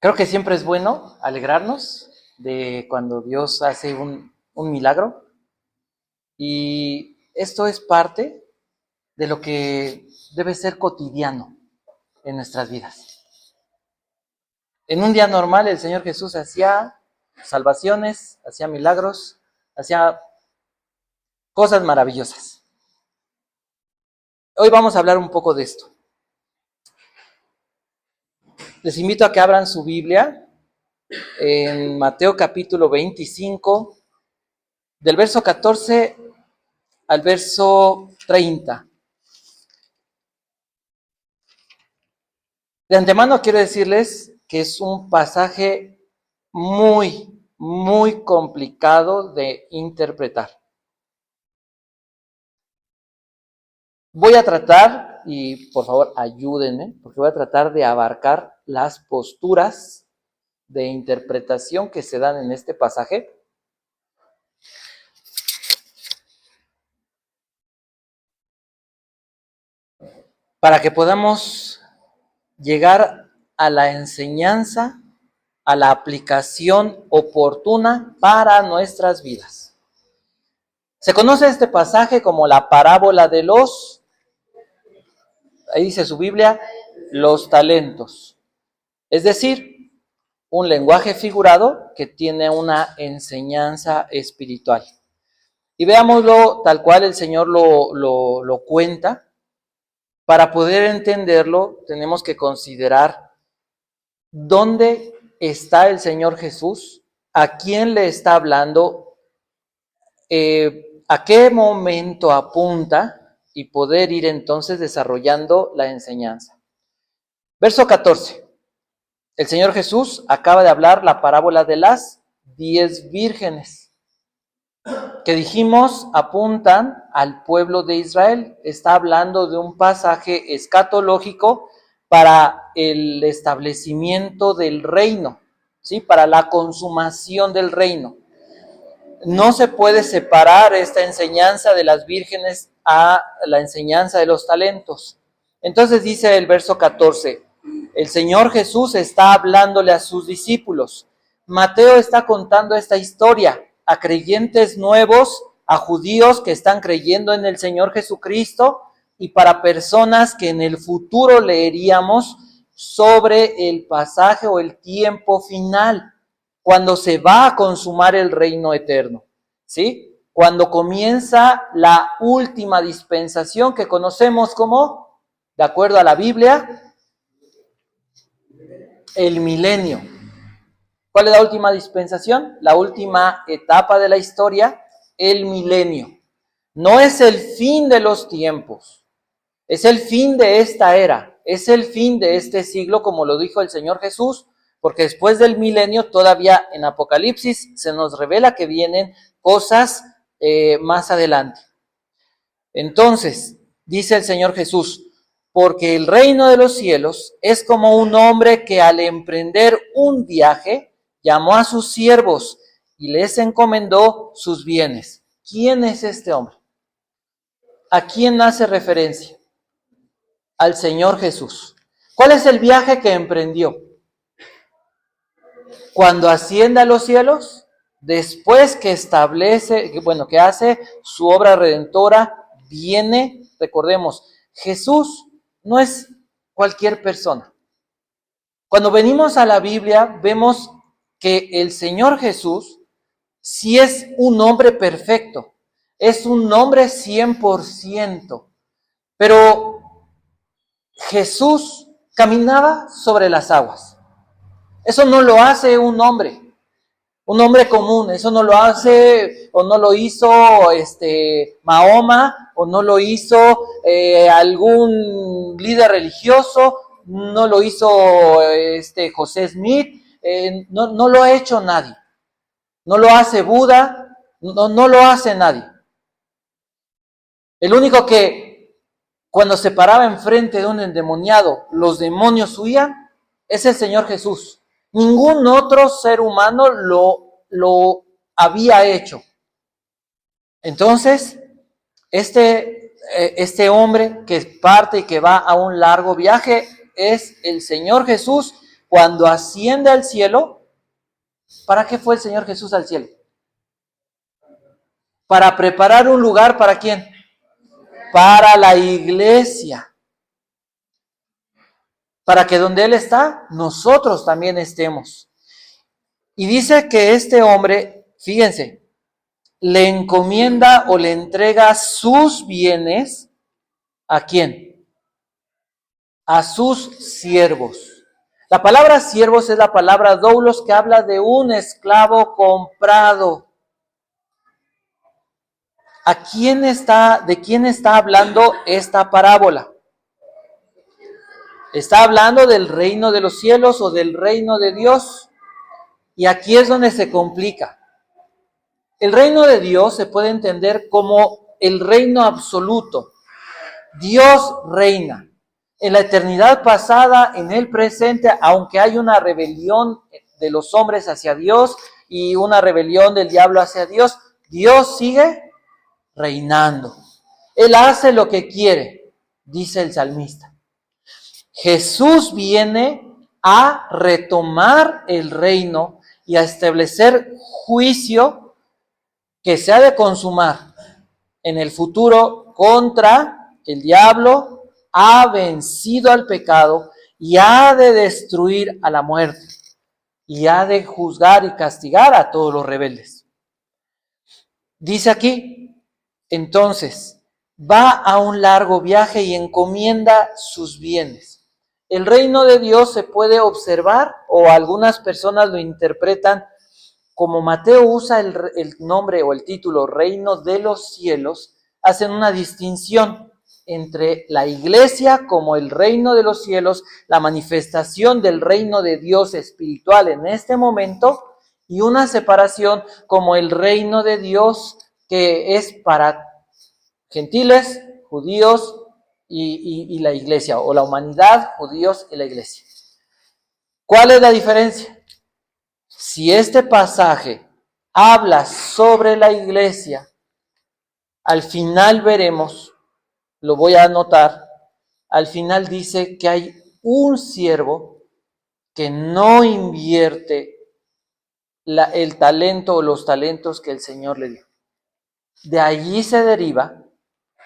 Creo que siempre es bueno alegrarnos de cuando Dios hace un milagro, y esto es parte de lo que debe ser cotidiano en nuestras vidas. En un día normal el Señor Jesús hacía salvaciones, hacía milagros, hacía cosas maravillosas. Hoy vamos a hablar un poco de esto. Les invito a que abran su Biblia en Mateo capítulo 25, del verso 14 al verso 30. De antemano quiero decirles que es un pasaje muy complicado de interpretar. Voy a tratar, y por favor ayúdenme, porque voy a tratar de abarcar las posturas de interpretación que se dan en este pasaje. Para que podamos llegar a la enseñanza, a la aplicación oportuna para nuestras vidas. Se conoce este pasaje como la parábola de los, ahí dice su Biblia, los talentos. Es decir, un lenguaje figurado que tiene una enseñanza espiritual. Y veámoslo tal cual el Señor lo cuenta. Para poder entenderlo, tenemos que considerar dónde está el Señor Jesús, a quién le está hablando, a qué momento apunta, y poder ir entonces desarrollando la enseñanza. Verso 14. El Señor Jesús acaba de hablar la parábola de las 10 vírgenes, que dijimos apuntan al pueblo de Israel. Está hablando de un pasaje escatológico para el establecimiento del reino, ¿sí? Para la consumación del reino. No se puede separar esta enseñanza de las vírgenes a la enseñanza de los talentos. Entonces dice el verso 14, el Señor Jesús está hablándole a sus discípulos. Mateo está contando esta historia a creyentes nuevos, a judíos que están creyendo en el Señor Jesucristo, y para personas que en el futuro leeríamos sobre el pasaje o el tiempo final, cuando se va a consumar el reino eterno, ¿sí? Cuando comienza la última dispensación que conocemos como, de acuerdo a la Biblia, el milenio. ¿Cuál es la última dispensación? La última etapa de la historia, el milenio. No es el fin de los tiempos, es el fin de esta era, es el fin de este siglo, como lo dijo el Señor Jesús, porque después del milenio todavía en Apocalipsis se nos revela que vienen cosas más adelante. Entonces, dice el Señor Jesús, porque el reino de los cielos es como un hombre que al emprender un viaje llamó a sus siervos y les encomendó sus bienes. ¿Quién es este hombre? ¿A quién hace referencia? Al Señor Jesús. ¿Cuál es el viaje que emprendió? Cuando asciende a los cielos, después que establece, que hace su obra redentora, viene, recordemos, Jesús no es cualquier persona. Cuando venimos a la Biblia, vemos que el Señor Jesús sí es un hombre perfecto, es un hombre 100%, pero Jesús caminaba sobre las aguas. Eso no lo hace un hombre común. Eso no lo hace o no lo hizo Mahoma, o no lo hizo algún líder religioso, no lo hizo José Smith, no lo ha hecho nadie. No lo hace Buda, no lo hace nadie. El único que cuando se paraba enfrente de un endemoniado, los demonios huían, es el Señor Jesús. Ningún otro ser humano lo había hecho. Entonces, este hombre que parte y que va a un largo viaje es el Señor Jesús cuando asciende al cielo. ¿Para qué fue el Señor Jesús al cielo? Para preparar un lugar, ¿para quién? Para la iglesia. Para que donde Él está, nosotros también estemos. Y dice que este hombre, fíjense, le encomienda o le entrega sus bienes, ¿a quién? A sus siervos. La palabra siervos es la palabra doulos, que habla de un esclavo comprado. ¿De quién está hablando esta parábola? ¿Está hablando del reino de los cielos o del reino de Dios? Y aquí es donde se complica. El reino de Dios se puede entender como el reino absoluto. Dios reina. En la eternidad pasada, en el presente, aunque hay una rebelión de los hombres hacia Dios y una rebelión del diablo hacia Dios, Dios sigue reinando. Él hace lo que quiere, dice el salmista. Jesús viene a retomar el reino y a establecer juicio que se ha de consumar en el futuro contra el diablo. Ha vencido al pecado y ha de destruir a la muerte y ha de juzgar y castigar a todos los rebeldes. Dice aquí, entonces, va a un largo viaje y encomienda sus bienes. El reino de Dios se puede observar, o algunas personas lo interpretan como Mateo usa el nombre o el título reino de los cielos, hacen una distinción entre la iglesia como el reino de los cielos, la manifestación del reino de Dios espiritual en este momento, y una separación como el reino de Dios que es para gentiles, judíos y la iglesia, o la humanidad, judíos y la iglesia. ¿Cuál es la diferencia? Si este pasaje habla sobre la iglesia, al final veremos, lo voy a anotar, al final dice que hay un siervo que no invierte el talento o los talentos que el Señor le dio. De allí se deriva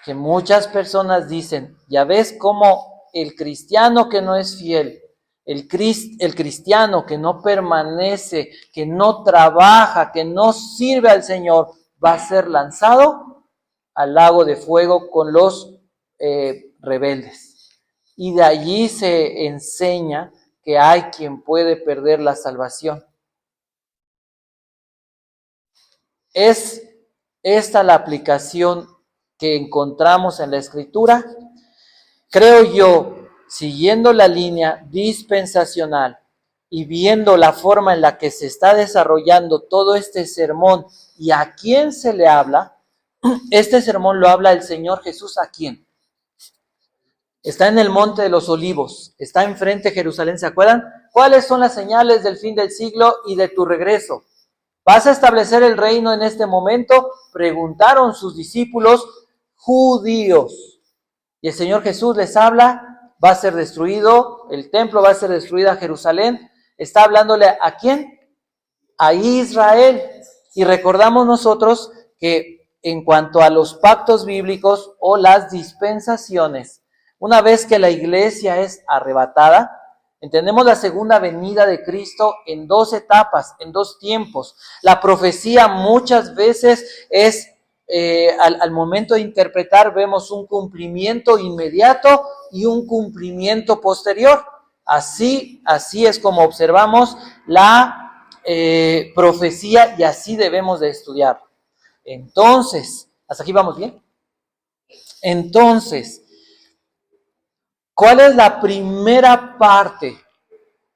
que muchas personas dicen, ya ves cómo el cristiano que no es fiel, el cristiano que no permanece, que no trabaja, que no sirve al Señor, va a ser lanzado al lago de fuego con los rebeldes. Y de allí se enseña que hay quien puede perder la salvación. ¿Es esta la aplicación que encontramos en la Escritura? Creo yo, siguiendo la línea dispensacional y viendo la forma en la que se está desarrollando todo este sermón y a quién se le habla, este sermón lo habla el Señor Jesús, ¿a quién? Está en el Monte de los Olivos, está enfrente de Jerusalén, ¿se acuerdan? ¿Cuáles son las señales del fin del siglo y de tu regreso? ¿Vas a establecer el reino en este momento? Preguntaron sus discípulos judíos. Y el Señor Jesús les habla, va a ser destruido, el templo va a ser destruido, Jerusalén. Está hablándole ¿a quién? A Israel. Y recordamos nosotros que en cuanto a los pactos bíblicos o las dispensaciones, una vez que la iglesia es arrebatada, entendemos la segunda venida de Cristo en dos etapas, en dos tiempos. La profecía muchas veces es, al momento de interpretar, vemos un cumplimiento inmediato y un cumplimiento posterior. Así es como observamos la profecía y así debemos de estudiar. Entonces, ¿hasta aquí vamos bien? Entonces, ¿cuál es la primera parte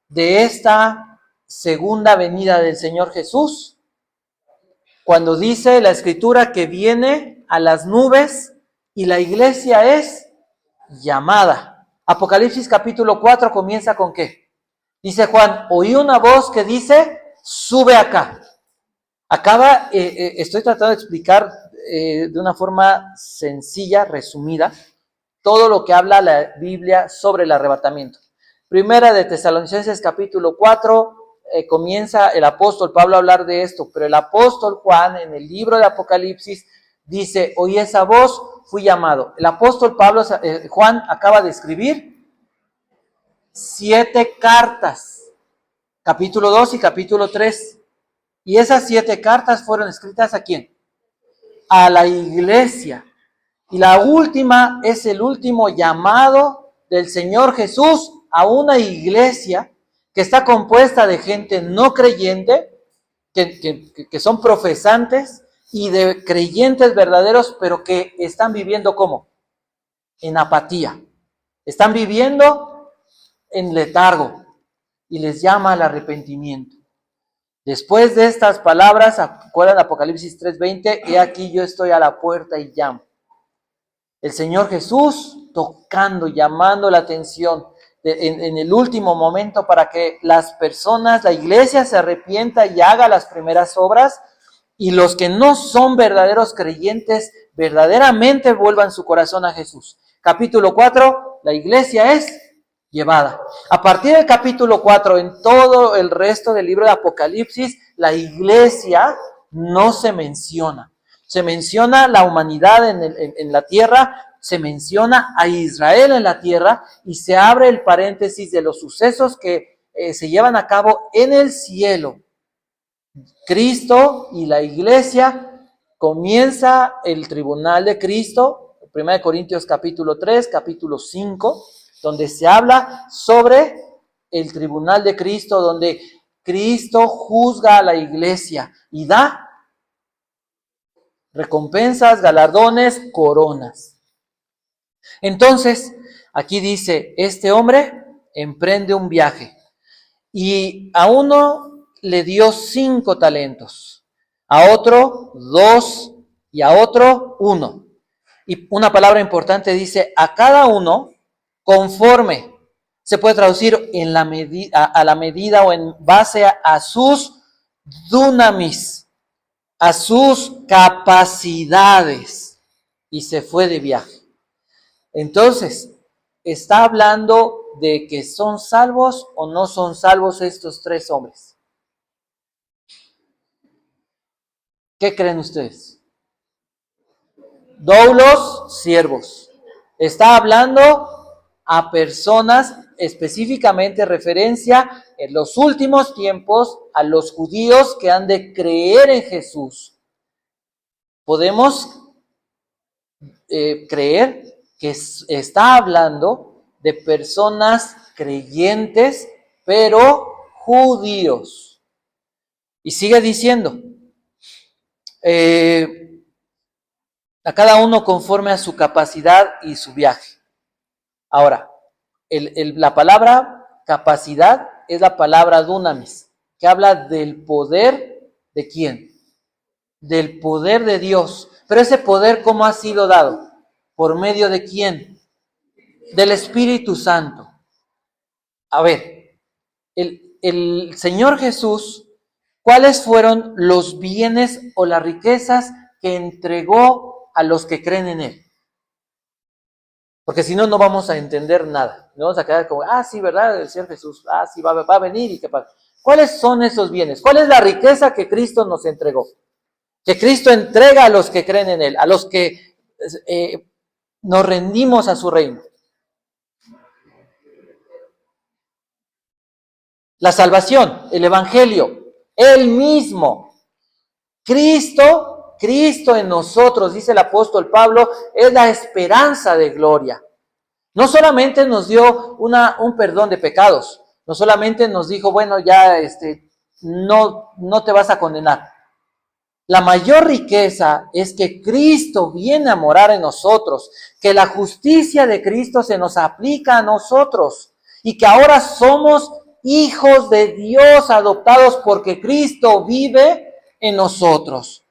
de esta segunda venida del Señor Jesús? Cuando dice la Escritura que viene a las nubes y la iglesia es llamada. Apocalipsis capítulo 4 comienza con ¿qué? Dice Juan, oí una voz que dice, sube acá. Estoy tratando de explicar de una forma sencilla, resumida, todo lo que habla la Biblia sobre el arrebatamiento. Primera de Tesalonicenses capítulo 4, comienza el apóstol Pablo a hablar de esto, pero el apóstol Juan en el libro de Apocalipsis dice, oí esa voz, fui llamado. El apóstol Pablo, Juan acaba de escribir 7 cartas, capítulo 2 y capítulo 3. Y esas 7 cartas fueron escritas ¿a quién? A la iglesia. Y la última es el último llamado del Señor Jesús a una iglesia que está compuesta de gente no creyente, que son profesantes, y de creyentes verdaderos, pero que están viviendo ¿cómo? En apatía. Están viviendo en letargo y les llama al arrepentimiento. Después de estas palabras, ¿acuerdan Apocalipsis 3:20? He aquí yo estoy a la puerta y llamo. El Señor Jesús tocando, llamando la atención en el último momento para que las personas, la iglesia se arrepienta y haga las primeras obras, y los que no son verdaderos creyentes verdaderamente vuelvan su corazón a Jesús. Capítulo 4, la iglesia es llevada. A partir del capítulo 4, en todo el resto del libro de Apocalipsis, la iglesia no se menciona. Se menciona la humanidad en la tierra, se menciona a Israel en la tierra, y se abre el paréntesis de los sucesos que se llevan a cabo en el cielo. Cristo y la iglesia, comienza el tribunal de Cristo, 1 Corintios capítulo 3, capítulo 5, donde se habla sobre el tribunal de Cristo, donde Cristo juzga a la iglesia y da recompensas, galardones, coronas. Entonces, aquí dice, este hombre emprende un viaje y a uno le dio 5 talentos, a otro 2 y a otro 1. Y una palabra importante dice, a cada uno conforme, se puede traducir en la a la medida o en base a sus dunamis, a sus capacidades, y se fue de viaje. Entonces, ¿está hablando de que son salvos o no son salvos estos 3 hombres? ¿Qué creen ustedes? Doulos, siervos. Está hablando a personas, específicamente referencia en los últimos tiempos a los judíos que han de creer en Jesús. Podemos creer que está hablando de personas creyentes, pero judíos. Y sigue diciendo, a cada uno conforme a su capacidad y su viaje. Ahora, la palabra capacidad es la palabra dunamis, que habla del poder ¿de quién? Del poder de Dios. Pero ese poder, ¿cómo ha sido dado? ¿Por medio de quién? Del Espíritu Santo. A ver, el Señor Jesús, ¿cuáles fueron los bienes o las riquezas que entregó a los que creen en Él? Porque si no, no vamos a entender nada. No vamos a quedar como, sí, ¿verdad? El Señor Jesús, sí, va a venir y qué pasa. ¿Cuáles son esos bienes? ¿Cuál es la riqueza que Cristo nos entregó? Que Cristo entrega a los que creen en Él, a los que nos rendimos a su reino. La salvación, el Evangelio, Él mismo. Cristo en nosotros, dice el apóstol Pablo, es la esperanza de gloria. No solamente nos dio un perdón de pecados, no solamente nos dijo, bueno, ya no te vas a condenar. La mayor riqueza es que Cristo viene a morar en nosotros, que la justicia de Cristo se nos aplica a nosotros y que ahora somos hijos de Dios adoptados porque Cristo vive en nosotros.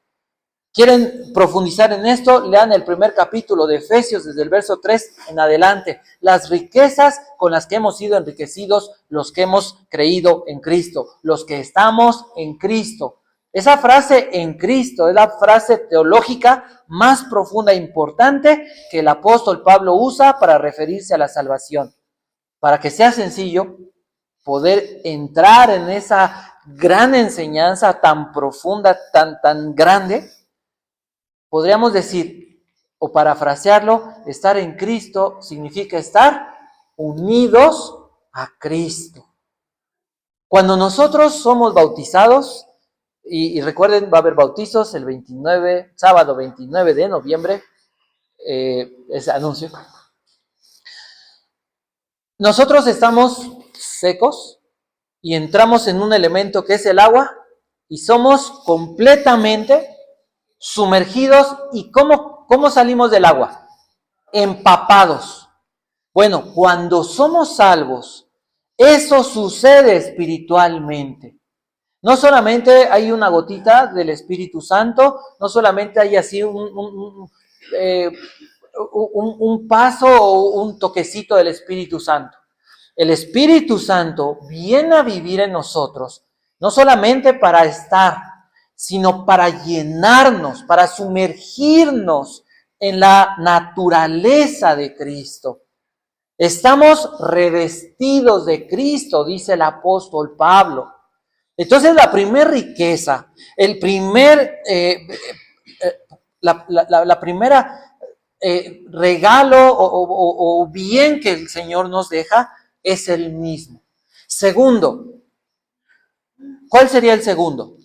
¿Quieren profundizar en esto? Lean el primer capítulo de Efesios desde el verso 3 en adelante. Las riquezas con las que hemos sido enriquecidos los que hemos creído en Cristo, los que estamos en Cristo. Esa frase en Cristo es la frase teológica más profunda e importante que el apóstol Pablo usa para referirse a la salvación. para que sea sencillo poder entrar en esa gran enseñanza tan profunda, tan grande, podríamos decir, o parafrasearlo, estar en Cristo significa estar unidos a Cristo. Cuando nosotros somos bautizados, y recuerden, va a haber bautizos el sábado 29 de noviembre, ese anuncio. Nosotros estamos secos y entramos en un elemento que es el agua y somos completamente sumergidos. ¿Y cómo salimos del agua? Empapados. Bueno, cuando somos salvos, eso sucede espiritualmente. No solamente hay una gotita del Espíritu Santo, no solamente hay así un paso o un toquecito del Espíritu Santo. El Espíritu Santo viene a vivir en nosotros, no solamente para estar, sino para llenarnos, para sumergirnos en la naturaleza de Cristo. Estamos revestidos de Cristo, dice el apóstol Pablo. Entonces la primera riqueza, la primera regalo o bien que el Señor nos deja es el mismo. Segundo, ¿cuál sería el segundo?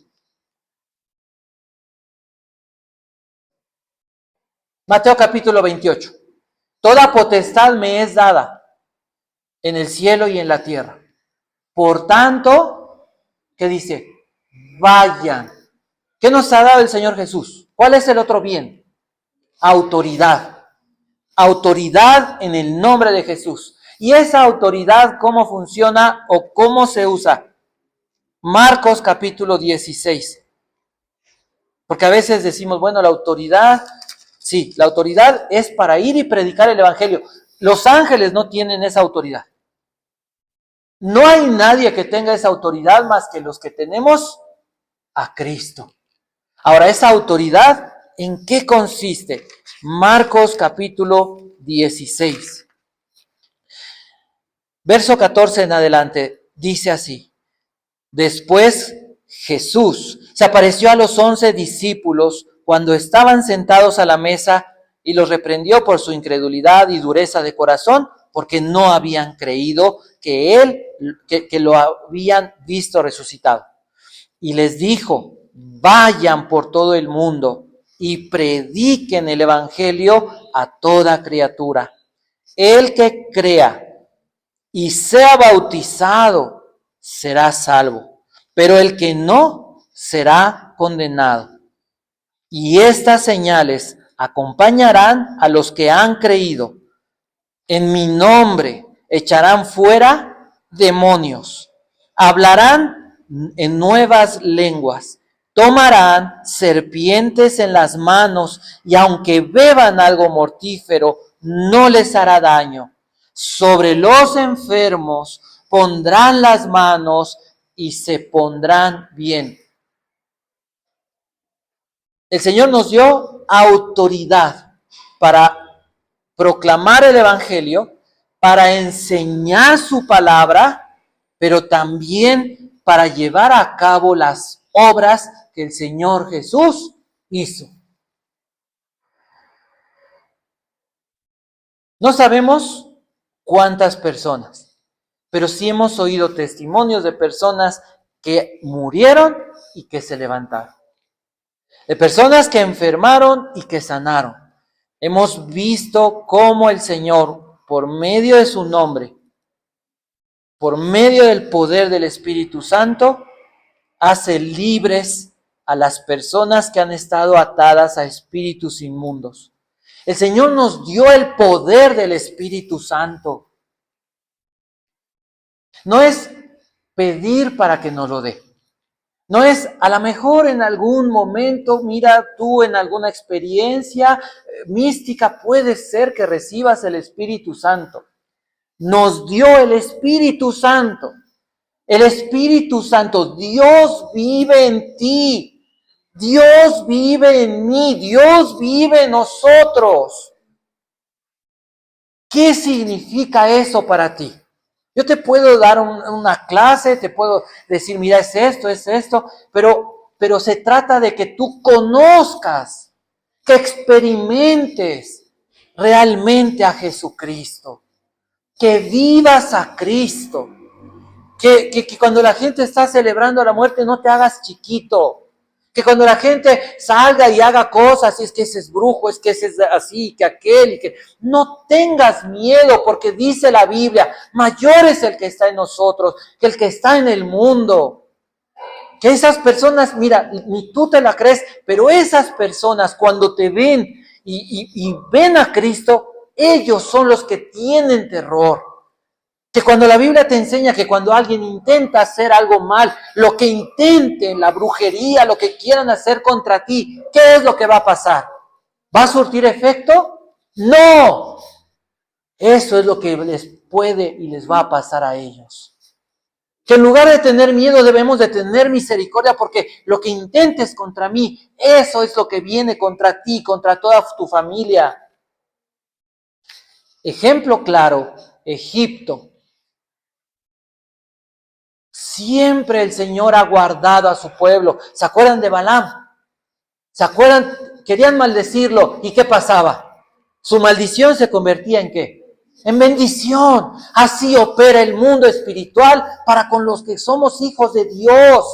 Mateo capítulo 28. Toda potestad me es dada en el cielo y en la tierra. Por tanto, ¿qué dice? Vayan. ¿Qué nos ha dado el Señor Jesús? ¿Cuál es el otro bien? Autoridad. Autoridad en el nombre de Jesús. ¿Y esa autoridad cómo funciona o cómo se usa? Marcos capítulo 16. Porque a veces decimos, bueno, la autoridad, sí, la autoridad es para ir y predicar el evangelio. Los ángeles no tienen esa autoridad. No hay nadie que tenga esa autoridad más que los que tenemos a Cristo. Ahora, esa autoridad, ¿en qué consiste? Marcos capítulo 16. Verso 14 en adelante, dice así. Después Jesús se apareció a los 11 discípulos cuando estaban sentados a la mesa y los reprendió por su incredulidad y dureza de corazón, porque no habían creído que lo habían visto resucitado. Y les dijo, vayan por todo el mundo y prediquen el evangelio a toda criatura. El que crea y sea bautizado será salvo, pero el que no será condenado. Y estas señales acompañarán a los que han creído. En mi nombre echarán fuera demonios, hablarán en nuevas lenguas, tomarán serpientes en las manos y aunque beban algo mortífero, no les hará daño. Sobre los enfermos pondrán las manos y se pondrán bien. El Señor nos dio autoridad para proclamar el evangelio, para enseñar su palabra, pero también para llevar a cabo las obras que el Señor Jesús hizo. No sabemos cuántas personas, pero sí hemos oído testimonios de personas que murieron y que se levantaron. De personas que enfermaron y que sanaron. Hemos visto cómo el Señor, por medio de su nombre, por medio del poder del Espíritu Santo, hace libres a las personas que han estado atadas a espíritus inmundos. El Señor nos dio el poder del Espíritu Santo. No es pedir para que nos lo dé. No es, a lo mejor en algún momento, mira tú en alguna experiencia mística, puede ser que recibas el Espíritu Santo. Nos dio el Espíritu Santo. El Espíritu Santo, Dios vive en ti. Dios vive en mí. Dios vive en nosotros. ¿Qué significa eso para ti? Yo te puedo dar una clase, te puedo decir, mira, es esto, pero se trata de que tú conozcas, que experimentes realmente a Jesucristo, que vivas a Cristo, que cuando la gente está celebrando la muerte no te hagas chiquito, que cuando la gente salga y haga cosas, es que ese es brujo, es que ese es así, que aquel, y que no tengas miedo, porque dice la Biblia, mayor es el que está en nosotros que el que está en el mundo. Que esas personas, mira, ni tú te la crees, pero esas personas cuando te ven y ven a Cristo, ellos son los que tienen terror. Que cuando la Biblia te enseña que cuando alguien intenta hacer algo mal, lo que intenten, la brujería, lo que quieran hacer contra ti, ¿qué es lo que va a pasar? ¿Va a surtir efecto? No. Eso es lo que les puede y les va a pasar a ellos. Que en lugar de tener miedo debemos de tener misericordia, porque lo que intentes contra mí, eso es lo que viene contra ti, contra toda tu familia. Ejemplo claro, Egipto. Siempre el Señor ha guardado a su pueblo. ¿Se acuerdan de Balaam? ¿Se acuerdan? Querían maldecirlo. ¿Y qué pasaba? Su maldición se convertía ¿en qué? En bendición. Así opera el mundo espiritual para con los que somos hijos de Dios.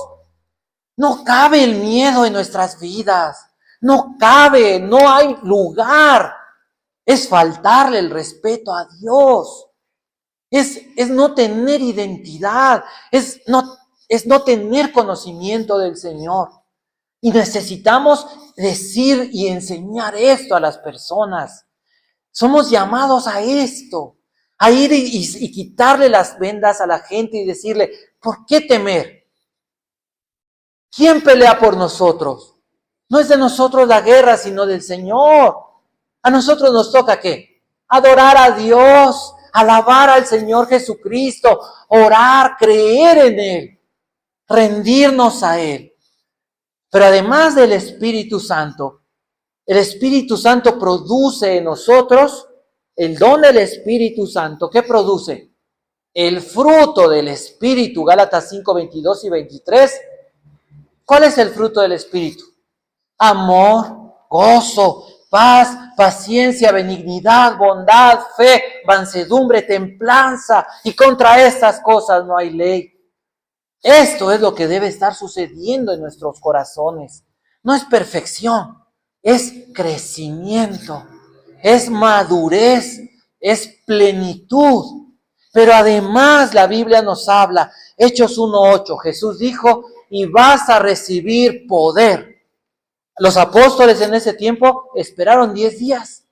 No cabe el miedo en nuestras vidas. No cabe, no hay lugar. Es faltarle el respeto a Dios. Es no tener identidad, es no tener conocimiento del Señor. Y necesitamos decir y enseñar esto a las personas. Somos llamados a esto, a ir y quitarle las vendas a la gente y decirle, ¿por qué temer? ¿Quién pelea por nosotros? No es de nosotros la guerra, sino del Señor. A nosotros nos toca ¿qué? Adorar a Dios, alabar al Señor Jesucristo, orar, creer en Él, rendirnos a Él. Pero además del Espíritu Santo, el Espíritu Santo produce en nosotros el don del Espíritu Santo. ¿Qué produce? El fruto del Espíritu, Gálatas 5, 22 y 23. ¿Cuál es el fruto del Espíritu? Amor, gozo, paz, paciencia, benignidad, bondad, fe, mansedumbre, templanza, y contra estas cosas no hay ley. Esto es lo que debe estar sucediendo en nuestros corazones. No es perfección, es crecimiento, es madurez, es plenitud. Pero además la Biblia nos habla, Hechos 1:8, Jesús dijo, y vas a recibir poder. Los apóstoles en ese tiempo esperaron 10 días.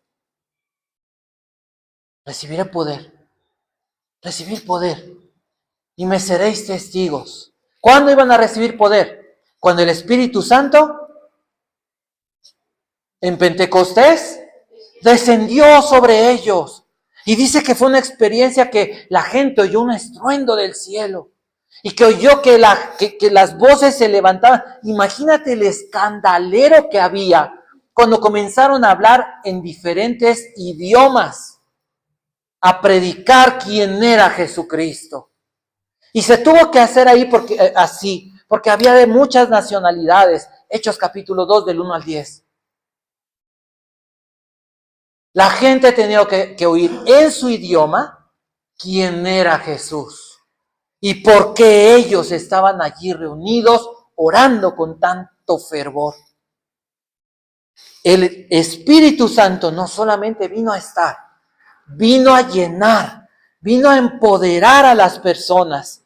Recibiré poder, recibir poder, y me seréis testigos. ¿Cuándo iban a recibir poder? Cuando el Espíritu Santo en Pentecostés descendió sobre ellos. Y dice que fue una experiencia que la gente oyó un estruendo del cielo. Y que oyó que las voces se levantaban. Imagínate el escandalero que había cuando comenzaron a hablar en diferentes idiomas, a predicar quién era Jesucristo. Y se tuvo que hacer ahí porque había de muchas nacionalidades. Hechos capítulo 2 del 1 al 10. La gente tenía que oír en su idioma quién era Jesús y por qué ellos estaban allí reunidos orando con tanto fervor. El Espíritu Santo no solamente vino a estar, vino a llenar, vino a empoderar a las personas.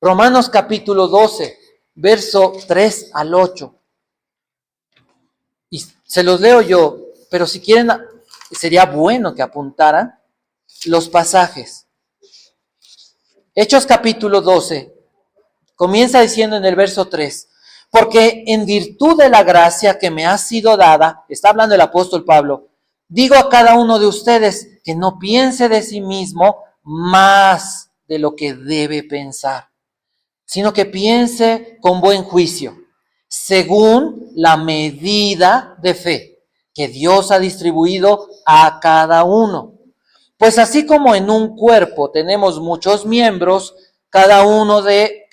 Romanos capítulo 12, verso 3 al 8. Y se los leo yo, pero si quieren, sería bueno que apuntaran los pasajes. Hechos capítulo 12, comienza diciendo en el verso 3, porque en virtud de la gracia que me ha sido dada, está hablando el apóstol Pablo, digo a cada uno de ustedes que no piense de sí mismo más de lo que debe pensar, sino que piense con buen juicio, según la medida de fe que Dios ha distribuido a cada uno. Pues así como en un cuerpo tenemos muchos miembros, cada uno de,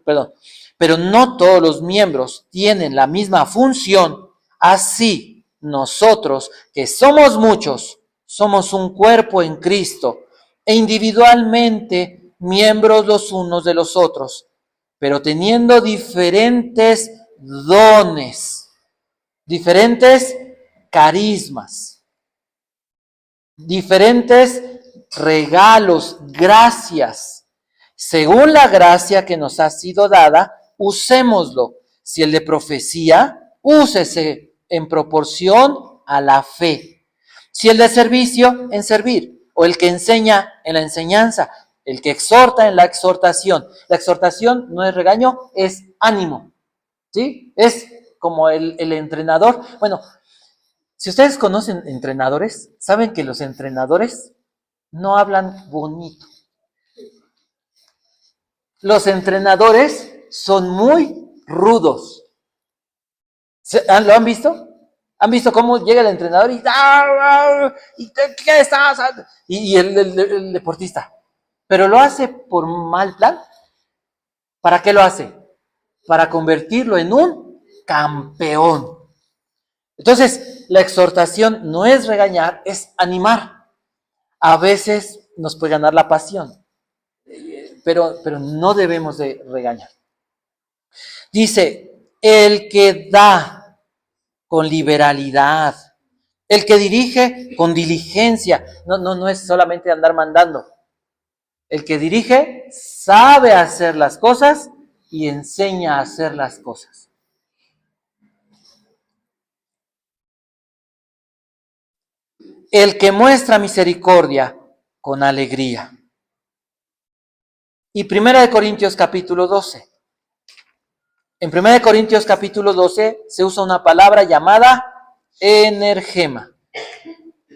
perdón, pero no todos los miembros tienen la misma función, así nosotros, que somos muchos, somos un cuerpo en Cristo e individualmente miembros los unos de los otros, pero teniendo diferentes dones, diferentes carismas, diferentes regalos, gracias. Según la gracia que nos ha sido dada, usémoslo. Si el de profecía, úsese en proporción a la fe. Si el de servicio, en servir. O el que enseña, en la enseñanza. El que exhorta, en la exhortación. La exhortación no es regaño, es ánimo. ¿Sí? Es como el entrenador. Bueno, si ustedes conocen entrenadores, saben que los entrenadores no hablan bonito. Los entrenadores son muy rudos. ¿Lo han visto? ¿Han visto cómo llega el entrenador y qué estás? Y el deportista. Pero lo hace por mal plan. ¿Para qué lo hace? Para convertirlo en un campeón. Entonces, la exhortación no es regañar, es animar. A veces nos puede ganar la pasión, pero no debemos de regañar. Dice, el que da con liberalidad, el que dirige con diligencia, no es solamente andar mandando. El que dirige sabe hacer las cosas y enseña a hacer las cosas. El que muestra misericordia con alegría. Y 1 Corintios capítulo 12. En 1 Corintios capítulo 12 se usa una palabra llamada energema.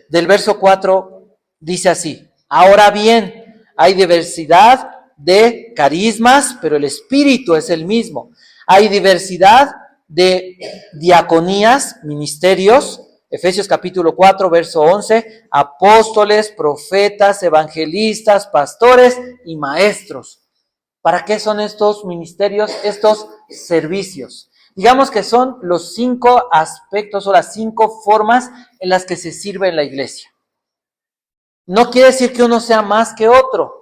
Del verso 4 dice así: ahora bien, hay diversidad de carismas, pero el Espíritu es el mismo. Hay diversidad de diaconías, ministerios. Efesios capítulo 4, verso 11, apóstoles, profetas, evangelistas, pastores y maestros. ¿Para qué son estos ministerios, estos servicios? Digamos que son los 5 aspectos o las 5 formas en las que se sirve en la iglesia. No quiere decir que uno sea más que otro.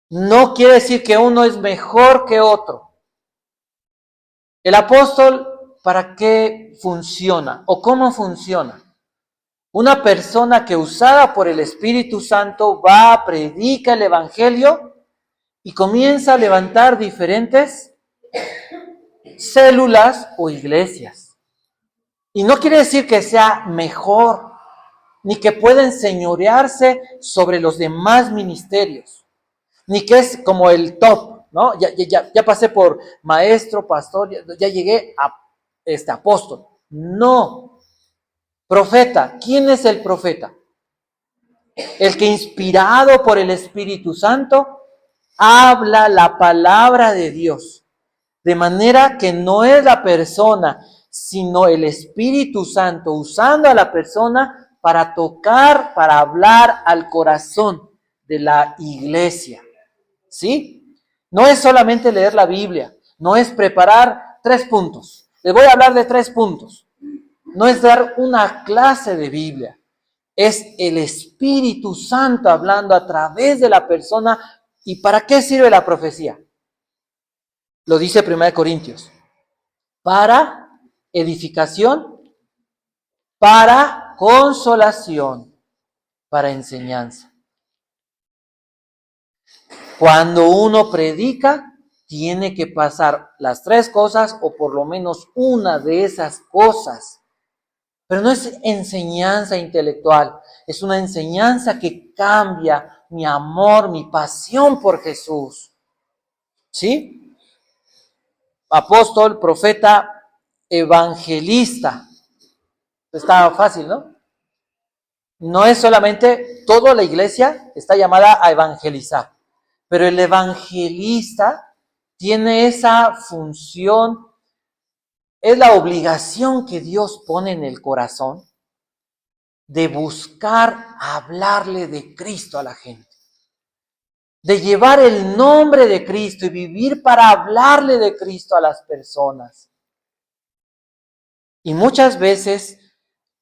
No quiere decir que uno es mejor que otro. El apóstol, ¿para qué funciona? ¿O cómo funciona? Una persona que usada por el Espíritu Santo va, predica el Evangelio y comienza a levantar diferentes células o iglesias. Y no quiere decir que sea mejor, ni que pueda enseñorearse sobre los demás ministerios, ni que es como el top, ¿no? Ya pasé por maestro, pastor, ya llegué a apóstol. No. Profeta. ¿Quién es el profeta? El que inspirado por el Espíritu Santo habla la palabra de Dios. De manera que no es la persona, sino el Espíritu Santo usando a la persona para tocar, para hablar al corazón de la iglesia. ¿Sí? No es solamente leer la Biblia, no es preparar 3 puntos. Les voy a hablar de 3 puntos. No es dar una clase de Biblia. Es el Espíritu Santo hablando a través de la persona. ¿Y para qué sirve la profecía? Lo dice 1 Corintios. Para edificación, para consolación, para enseñanza. Cuando uno predica, tiene que pasar las 3 cosas o por lo menos una de esas cosas. Pero no es enseñanza intelectual, es una enseñanza que cambia mi amor, mi pasión por Jesús. ¿Sí? Apóstol, profeta, evangelista. Está fácil, ¿no? No es solamente, toda la iglesia está llamada a evangelizar, pero el evangelista tiene esa función, es la obligación que Dios pone en el corazón de buscar hablarle de Cristo a la gente, de llevar el nombre de Cristo y vivir para hablarle de Cristo a las personas. Y muchas veces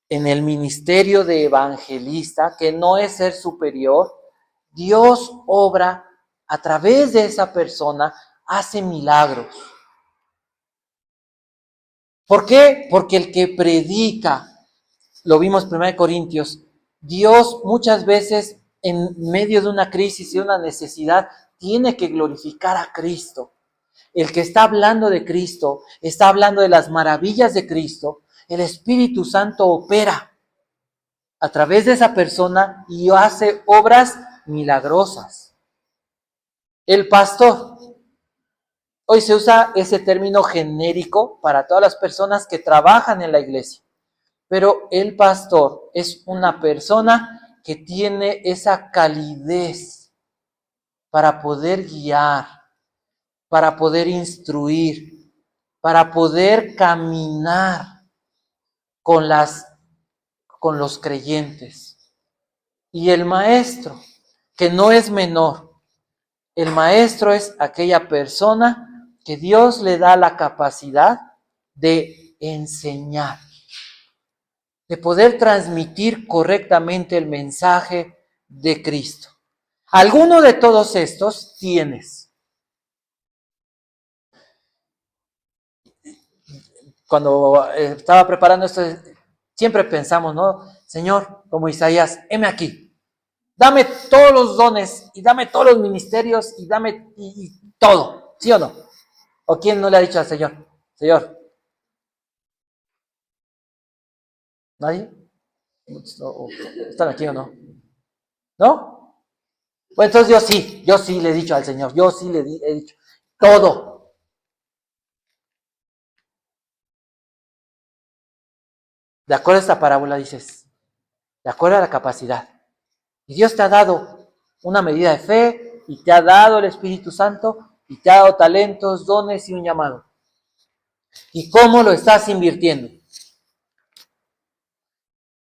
en el ministerio de evangelista, que no es ser superior, Dios obra a través de esa persona, hace milagros. ¿Por qué? Porque el que predica, lo vimos en 1 Corintios, Dios muchas veces en medio de una crisis y una necesidad tiene que glorificar a Cristo. El que está hablando de Cristo, está hablando de las maravillas de Cristo, el Espíritu Santo opera a través de esa persona y hace obras milagrosas. El pastor, hoy se usa ese término genérico para todas las personas que trabajan en la iglesia, pero el pastor es una persona que tiene esa calidez para poder guiar, para poder instruir, para poder caminar con los creyentes. Y el maestro, que no es menor, el maestro es aquella persona que Dios le da la capacidad de enseñar, de poder transmitir correctamente el mensaje de Cristo. Alguno de todos estos tienes. Cuando estaba preparando esto, siempre pensamos, ¿no? Señor, como Isaías, heme aquí. Dame todos los dones y dame todos los ministerios y dame y todo, ¿sí o no? ¿O quién no le ha dicho al Señor? Señor, ¿nadie? ¿Están aquí o no? ¿No? Pues entonces yo sí le he dicho al Señor, yo sí le he dicho todo. De acuerdo a esta parábola dices, de acuerdo a la capacidad. Y Dios te ha dado una medida de fe y te ha dado el Espíritu Santo y te ha dado talentos, dones y un llamado. ¿Y cómo lo estás invirtiendo?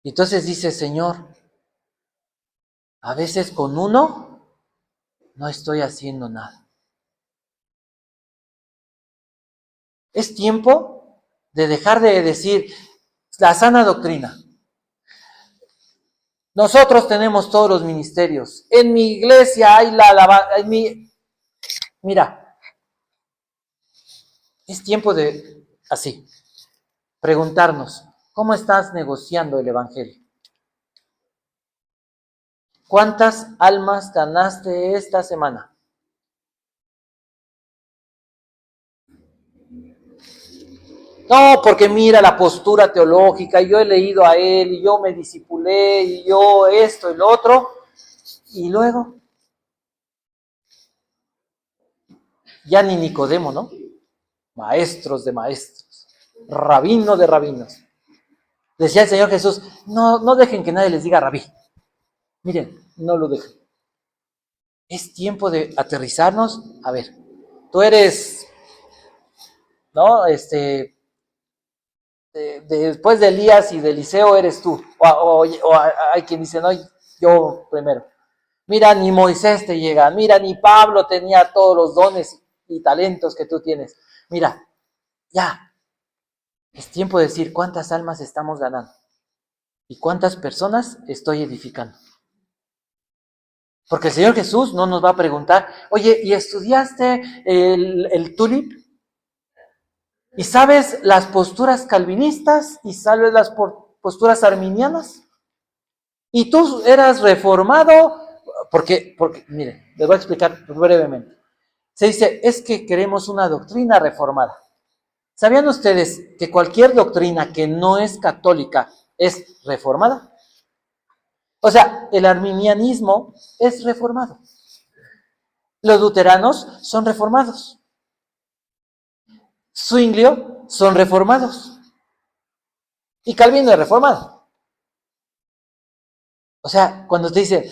Y entonces dice, Señor, a veces con uno no estoy haciendo nada. Es tiempo de dejar de decir la sana doctrina. Nosotros tenemos todos los ministerios. En mi iglesia hay la alabanza. Mira, es tiempo de, así, preguntarnos, ¿cómo estás negociando el evangelio? ¿Cuántas almas ganaste esta semana? No, porque mira la postura teológica, y yo he leído a él, y yo me discipulé, y yo esto y lo otro, y luego, ya ni Nicodemo, ¿no? Maestros de maestros, rabino de rabinos. Decía el Señor Jesús, no dejen que nadie les diga rabí. Miren, no lo dejen. Es tiempo de aterrizarnos. A ver, tú eres, ¿no? Después de Elías y de Eliseo eres tú. O hay quien dice, no, yo primero. Mira, ni Moisés te llega. Mira, ni Pablo tenía todos los dones y talentos que tú tienes. Mira, ya. Es tiempo de decir cuántas almas estamos ganando y cuántas personas estoy edificando. Porque el Señor Jesús no nos va a preguntar, oye, ¿y estudiaste el tulip? ¿Y sabes las posturas calvinistas? ¿Y sabes las posturas arminianas? ¿Y tú eras reformado? Porque, mire, les voy a explicar brevemente. Se dice, es que queremos una doctrina reformada. ¿Sabían ustedes que cualquier doctrina que no es católica es reformada? O sea, el arminianismo es reformado. Los luteranos son reformados. Zwinglio son reformados. Y Calvino es reformado. O sea, cuando te dice,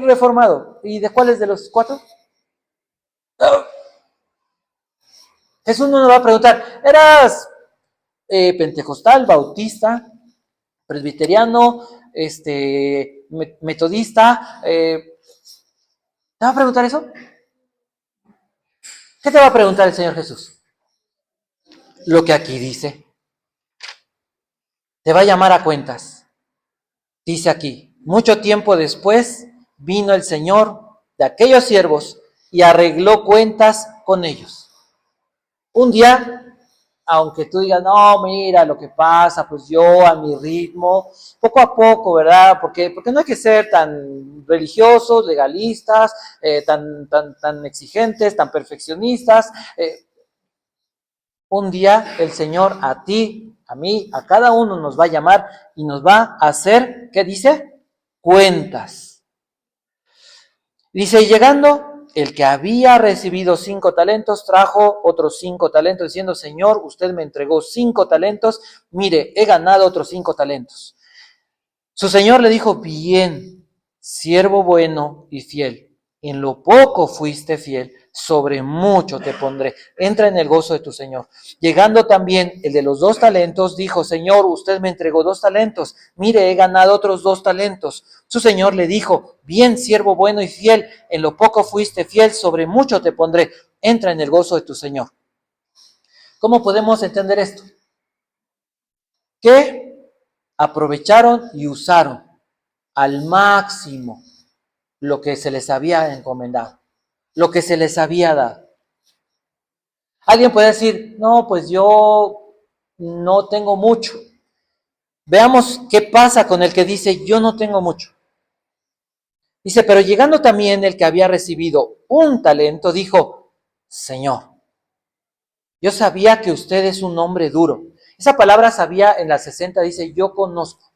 reformado, ¿y de cuáles de los cuatro? Jesús no nos va a preguntar, ¿eras pentecostal, bautista, presbiteriano, metodista. ¿Te va a preguntar eso? ¿Qué te va a preguntar el Señor Jesús? Lo que aquí dice. Te va a llamar a cuentas. Dice aquí, mucho tiempo después vino el Señor de aquellos siervos y arregló cuentas con ellos. Un día, aunque tú digas, no, mira lo que pasa, pues yo a mi ritmo, poco a poco, ¿verdad? Porque no hay que ser tan religiosos, legalistas, tan exigentes, tan perfeccionistas. Un día el Señor a ti, a mí, a cada uno nos va a llamar y nos va a hacer, ¿qué dice? Cuentas. Dice, llegando, el que había recibido 5 talentos trajo otros 5 talentos, diciendo, Señor, usted me entregó 5 talentos, mire, he ganado otros 5 talentos. Su Señor le dijo, bien, siervo bueno y fiel, en lo poco fuiste fiel, sobre mucho te pondré. Entra en el gozo de tu Señor. Llegando también el de los 2 talentos, dijo, Señor, usted me entregó 2 talentos. Mire, he ganado otros 2 talentos. Su Señor le dijo, bien, siervo bueno y fiel, en lo poco fuiste fiel, sobre mucho te pondré. Entra en el gozo de tu Señor. ¿Cómo podemos entender esto? Que aprovecharon y usaron al máximo lo que se les había encomendado, lo que se les había dado. Alguien puede decir, no, pues yo no tengo mucho. Veamos qué pasa con el que dice, yo no tengo mucho. Dice, pero llegando también el que había recibido 1 talento, dijo, Señor, yo sabía que usted es un hombre duro. Esa palabra sabía en la 60 dice, yo conozco.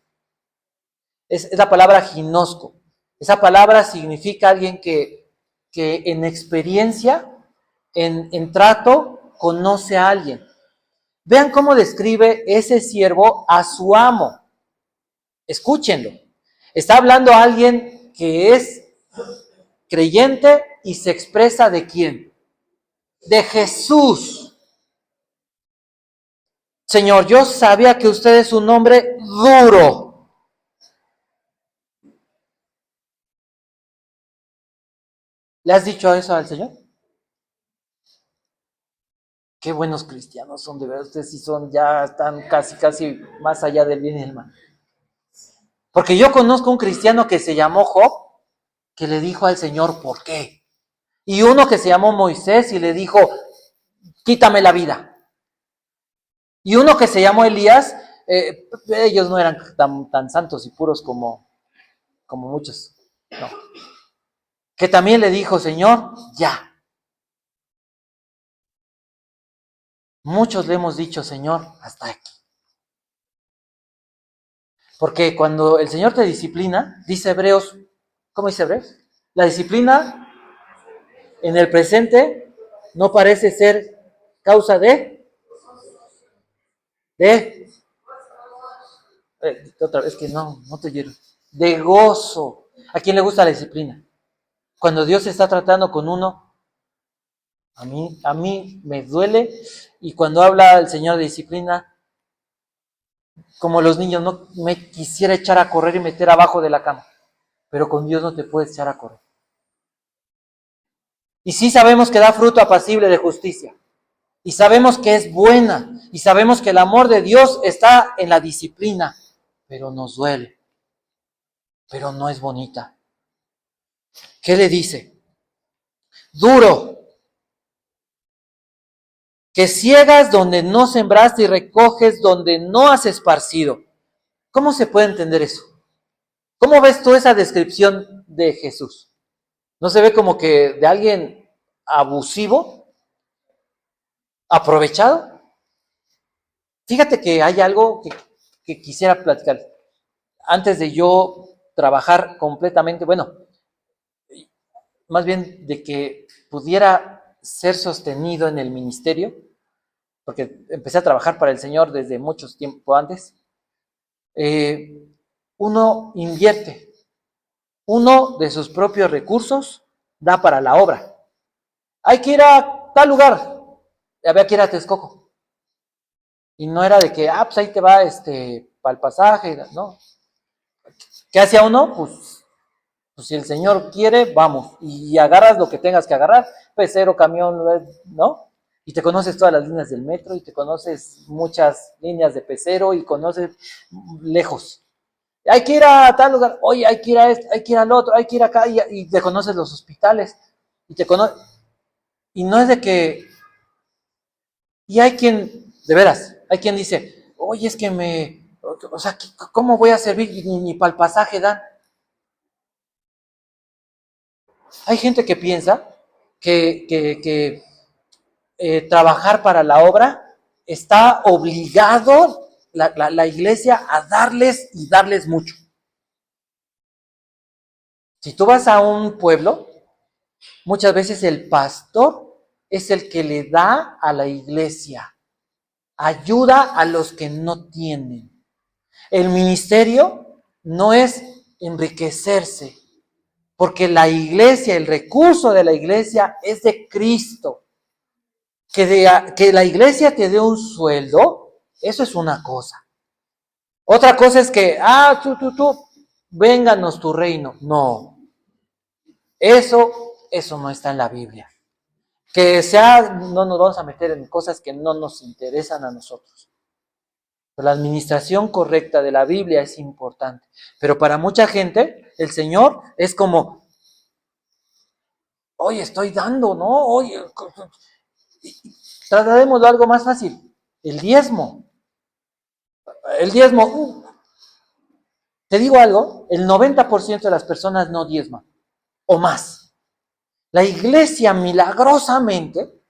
Es la palabra ginosco. Esa palabra significa alguien que en experiencia, en trato, conoce a alguien. Vean cómo describe ese siervo a su amo. Escúchenlo. Está hablando a alguien que es creyente y se expresa ¿de quién? De Jesús. Señor, yo sabía que usted es un hombre duro. ¿Le has dicho eso al Señor? Qué buenos cristianos son, de verdad. Ustedes sí son, ya están casi más allá del bien y el mal. Porque yo conozco un cristiano que se llamó Job, que le dijo al Señor, ¿por qué? Y uno que se llamó Moisés y le dijo, quítame la vida. Y uno que se llamó Elías, ellos no eran tan santos y puros como muchos, no. Que también le dijo, Señor, ya. Muchos le hemos dicho, Señor, hasta aquí. Porque cuando el Señor te disciplina, dice Hebreos, ¿cómo dice Hebreos? La disciplina en el presente no parece ser causa otra vez que no te quiero, de gozo. ¿A quién le gusta la disciplina? Cuando Dios está tratando con uno, a mí me duele, y cuando habla el Señor de disciplina, como los niños, no me quisiera echar a correr y meter abajo de la cama, pero con Dios no te puedes echar a correr. Y sí sabemos que da fruto apacible de justicia, y sabemos que es buena, y sabemos que el amor de Dios está en la disciplina, pero nos duele, pero no es bonita. ¿Qué le dice? Duro, que ciegas donde no sembraste y recoges donde no has esparcido. ¿Cómo se puede entender eso? ¿Cómo ves tú esa descripción de Jesús? ¿No se ve como que de alguien abusivo, aprovechado? Fíjate que hay algo que quisiera platicar. Antes de yo trabajar completamente, bueno, más bien de que pudiera ser sostenido en el ministerio, porque empecé a trabajar para el Señor desde mucho tiempo antes, uno invierte, uno de sus propios recursos da para la obra. Hay que ir a tal lugar, había que ir a Texcoco. Y no era de que, pues ahí te va para el pasaje, no. ¿Qué hacía uno? Pues si el Señor quiere, vamos. Y agarras lo que tengas que agarrar, pecero, camión, ¿no? Y te conoces todas las líneas del metro, y te conoces muchas líneas de pecero, y conoces lejos. Hay que ir a tal lugar, oye, hay que ir a este, hay que ir al otro, hay que ir acá, y te conoces los hospitales, y te conoces, y no es de que, y hay quien, de veras, hay quien dice, oye, es que o sea, ¿cómo voy a servir? Ni para el pasaje dan. Hay gente que piensa que trabajar para la obra está obligado la iglesia a darles y darles mucho. Si tú vas a un pueblo, muchas veces el pastor es el que le da a la iglesia, ayuda a los que no tienen. El ministerio no es enriquecerse, porque la iglesia, el recurso de la iglesia es de Cristo. Que la iglesia te dé un sueldo, eso es una cosa. Otra cosa es que, tú, vénganos tu reino. No, eso no está en la Biblia. No nos vamos a meter en cosas que no nos interesan a nosotros. Pero la administración correcta de la Biblia es importante. Pero para mucha gente, el Señor es como, oye, estoy dando, ¿no? Oye, trasladémoslo a algo más fácil. El diezmo. El diezmo, te digo algo, el 90% de las personas no diezman, o más. La iglesia milagrosamente,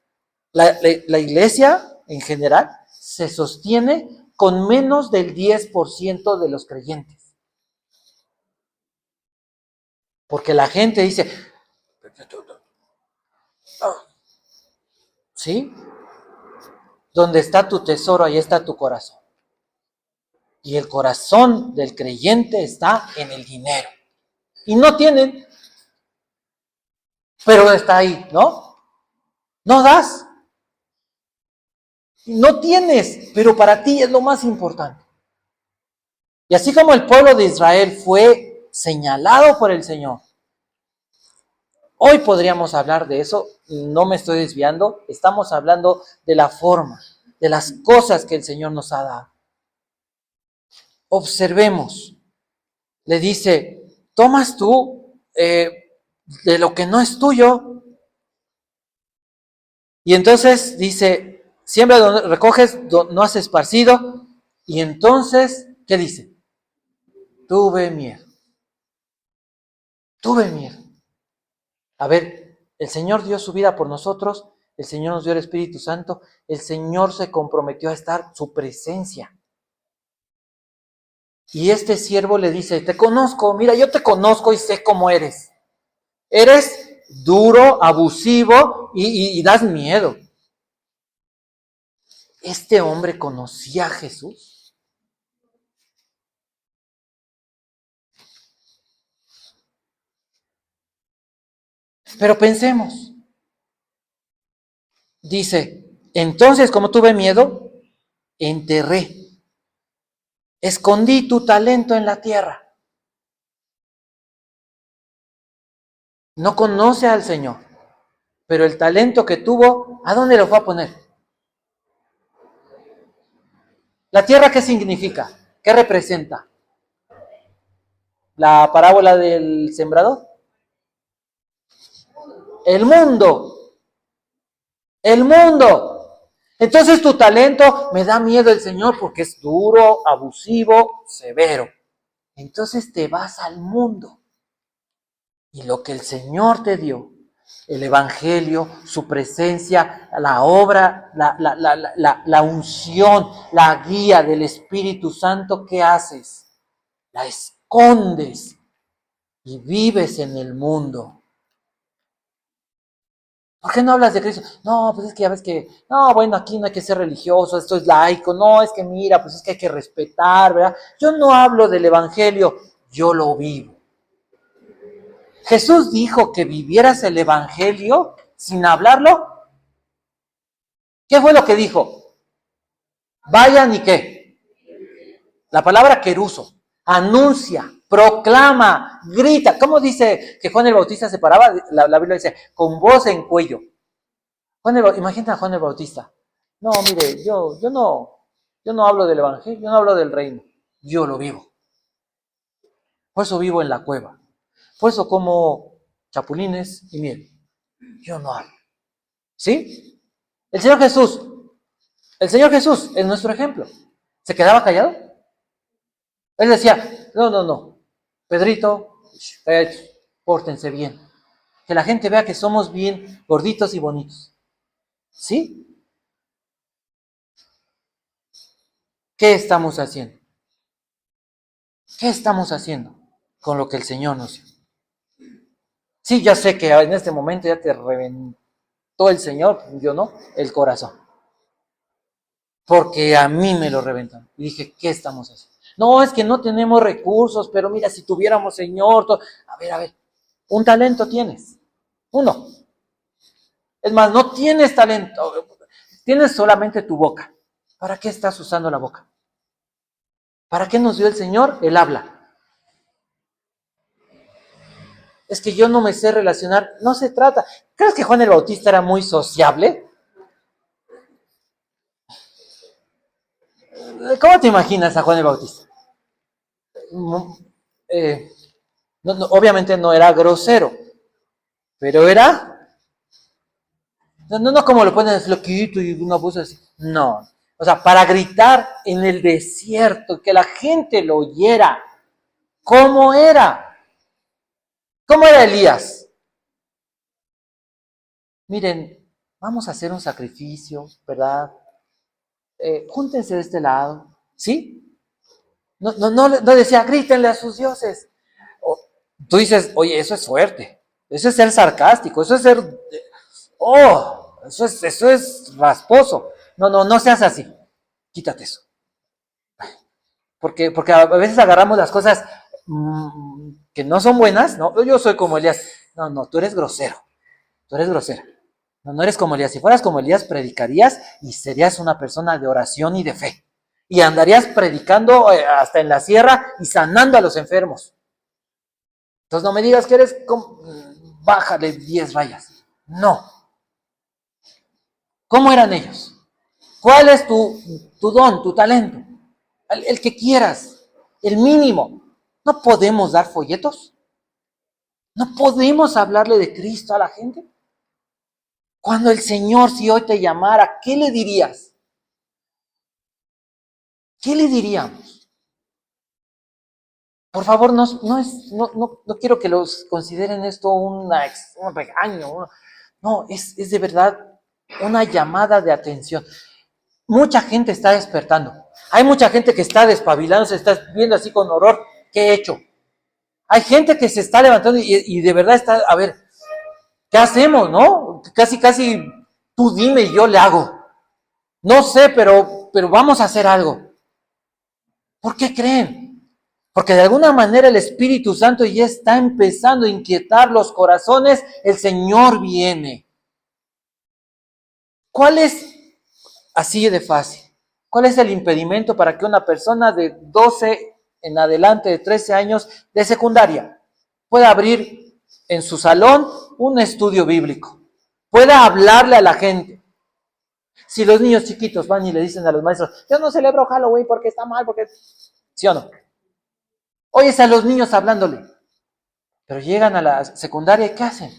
la iglesia en general, se sostiene con menos del 10% de los creyentes. Porque la gente dice, ¿sí? Donde está tu tesoro, ahí está tu corazón. Y el corazón del creyente está en el dinero. Y no tienen, pero está ahí, ¿no? No das. No tienes, pero para ti es lo más importante. Y así como el pueblo de Israel fue señalado por el Señor, hoy podríamos hablar de eso, no me estoy desviando, estamos hablando de la forma, de las cosas que el Señor nos ha dado. Observemos, le dice, tomas tú de lo que no es tuyo, y entonces dice, siembra donde recoges, no has esparcido, y entonces, ¿qué dice? Tuve miedo. Tuve miedo. A ver, el Señor dio su vida por nosotros, el Señor nos dio el Espíritu Santo, el Señor se comprometió a estar su presencia. Y este siervo le dice, te conozco, mira, yo te conozco y sé cómo eres. Eres duro, abusivo y das miedo. ¿Este hombre conocía a Jesús? Pero pensemos. Dice, entonces como tuve miedo, enterré, escondí tu talento en la tierra. No conoce al Señor, pero el talento que tuvo, ¿a dónde lo fue a poner? ¿La tierra qué significa? ¿Qué representa? ¿La parábola del sembrador? El mundo. El mundo. Entonces tu talento me da miedo el Señor porque es duro, abusivo, severo. Entonces te vas al mundo. Y lo que el Señor te dio, el Evangelio, su presencia, la obra, la unción, la guía del Espíritu Santo, ¿qué haces? La escondes y vives en el mundo. ¿Por qué no hablas de Cristo? No, pues es que ya ves que, no, bueno, aquí no hay que ser religioso, esto es laico, no, es que mira, pues es que hay que respetar, ¿verdad? Yo no hablo del Evangelio, yo lo vivo. Jesús dijo que vivieras el Evangelio sin hablarlo. ¿Qué fue lo que dijo? Vayan y qué. La palabra queruso, anuncia. proclama, grita. ¿Cómo dice que Juan el Bautista se paraba? La Biblia dice, con voz en cuello. Imagínate a Juan el Bautista. No, mire, yo no hablo del evangelio, yo no hablo del reino. Yo lo vivo. Por eso vivo en la cueva. Por eso como chapulines y miel. Yo no hablo. ¿Sí? El Señor Jesús es nuestro ejemplo. ¿Se quedaba callado? Él decía, no. Pedrito, pórtense bien. Que la gente vea que somos bien gorditos y bonitos. ¿Sí? ¿Qué estamos haciendo? ¿Qué estamos haciendo con lo que el Señor nos dio? Sí, ya sé que en este momento ya te reventó el Señor, yo no, el corazón. Porque a mí me lo reventan. Y dije, ¿qué estamos haciendo? No, es que no tenemos recursos, pero mira, si tuviéramos, Señor, a ver, un talento tienes, uno. Es más, no tienes talento, tienes solamente tu boca. ¿Para qué estás usando la boca? ¿Para qué nos dio el Señor el habla? Es que yo no me sé relacionar, no se trata. ¿Crees que Juan el Bautista era muy sociable? ¿Cómo te imaginas a Juan el Bautista? Eh, obviamente no era grosero, pero era, no como lo ponen floquito y una voz así, no, o sea, para gritar en el desierto, que la gente lo oyera, ¿cómo era? ¿Cómo era Elías? Miren, vamos a hacer un sacrificio, ¿verdad? Júntense de este lado, ¿sí? No decía, grítenle a sus dioses. Tú dices, oye, eso es fuerte, eso es ser sarcástico, eso es ser, eso es rasposo. No seas así, quítate eso. Porque a veces agarramos las cosas que no son buenas, ¿no? Yo soy como Elías. No, tú eres grosero, tú eres grosera. No eres como Elías. Si fueras como Elías, predicarías y serías una persona de oración y de fe. Y andarías predicando hasta en la sierra y sanando a los enfermos. Entonces no me digas que eres bájale 10 rayas. No. ¿Cómo eran ellos? ¿Cuál es tu don, tu talento? El que quieras, el mínimo. ¿No podemos dar folletos? ¿No podemos hablarle de Cristo a la gente? Cuando el Señor, si hoy te llamara, ¿qué le dirías? ¿Qué le diríamos? Por favor, no quiero que los consideren esto un regaño. No, es de verdad una llamada de atención. Mucha gente está despertando. Hay mucha gente que está despabilando, se está viendo así con horror. ¿Qué he hecho? Hay gente que se está levantando y de verdad está, a ver, ¿qué hacemos, no? Casi, tú dime y yo le hago. No sé, pero vamos a hacer algo. ¿Por qué creen? Porque de alguna manera el Espíritu Santo ya está empezando a inquietar los corazones. El Señor viene. ¿Cuál es, así de fácil, cuál es el impedimento para que una persona de 12 en adelante, de 13 años de secundaria, pueda abrir en su salón un estudio bíblico? Pueda hablarle a la gente. Si los niños chiquitos van y le dicen a los maestros, yo no celebro Halloween porque está mal, porque... ¿Sí o no? Oyes a los niños hablándole, pero llegan a la secundaria y ¿qué hacen?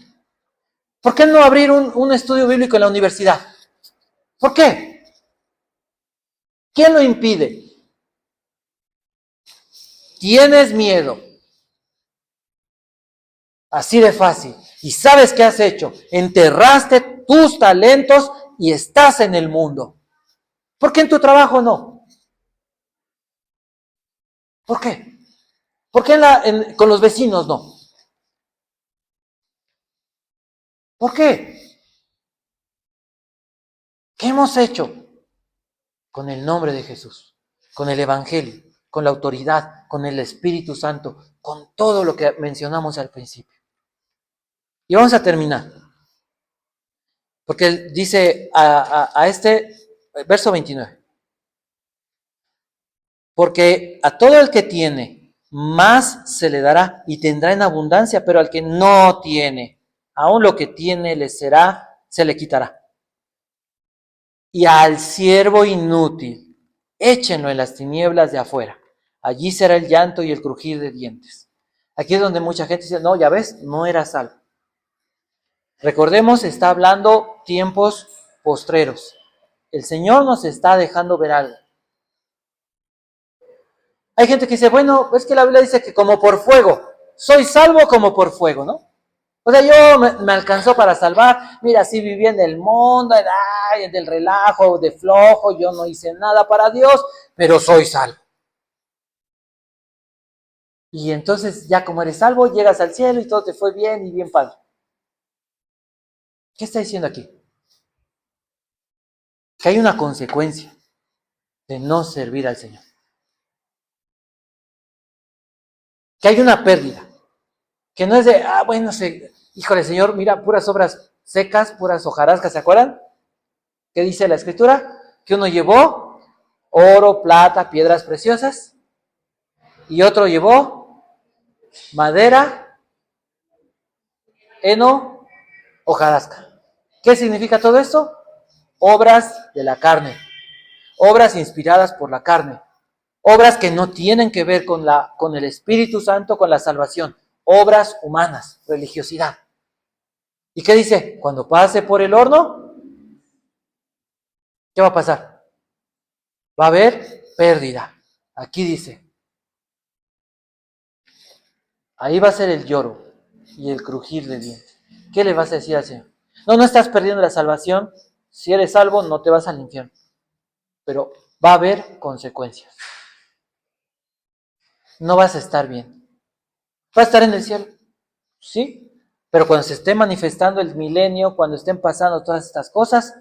¿Por qué no abrir un estudio bíblico en la universidad? ¿Por qué? ¿Quién lo impide? Tienes miedo. Así de fácil. ¿Y sabes qué has hecho? Enterraste tus talentos y estás en el mundo. ¿Por qué en tu trabajo no? ¿Por qué? ¿Por qué con los vecinos no? ¿Por qué? ¿Qué hemos hecho? Con el nombre de Jesús, con el Evangelio, con la autoridad, con el Espíritu Santo, con todo lo que mencionamos al principio. Y vamos a terminar. Porque dice a este, verso 29. Porque a todo el que tiene, más se le dará y tendrá en abundancia, pero al que no tiene, aún lo que tiene se le quitará. Y al siervo inútil, échenlo en las tinieblas de afuera. Allí será el llanto y el crujir de dientes. Aquí es donde mucha gente dice, no, ya ves, no era salvo. Recordemos, está hablando tiempos postreros. El Señor nos está dejando ver algo. Hay gente que dice, bueno, es que la Biblia dice que como por fuego, soy salvo como por fuego, ¿no? O sea, yo me alcanzó para salvar, mira, sí viví en el mundo, en el relajo, de flojo, yo no hice nada para Dios, pero soy salvo. Y entonces ya como eres salvo, llegas al cielo y todo te fue bien y bien padre. ¿Qué está diciendo aquí? Que hay una consecuencia de no servir al Señor. Que hay una pérdida. Que no es de, bueno, híjole, Señor, mira, puras obras secas, puras hojarascas, ¿se acuerdan? ¿Qué dice la Escritura? Que uno llevó oro, plata, piedras preciosas, y otro llevó madera, heno, hojarasca. ¿Qué significa todo esto? Obras de la carne, obras inspiradas por la carne, obras que no tienen que ver con el Espíritu Santo, con la salvación, obras humanas, religiosidad. ¿Y qué dice? Cuando pase por el horno, ¿qué va a pasar? Va a haber pérdida. Aquí dice, ahí va a ser el lloro y el crujir de dientes. ¿Qué le vas a decir al Señor? No estás perdiendo la salvación. Si eres salvo, no te vas al infierno. Pero va a haber consecuencias. No vas a estar bien. Vas a estar en el cielo, ¿sí? Pero cuando se esté manifestando el milenio, cuando estén pasando todas estas cosas,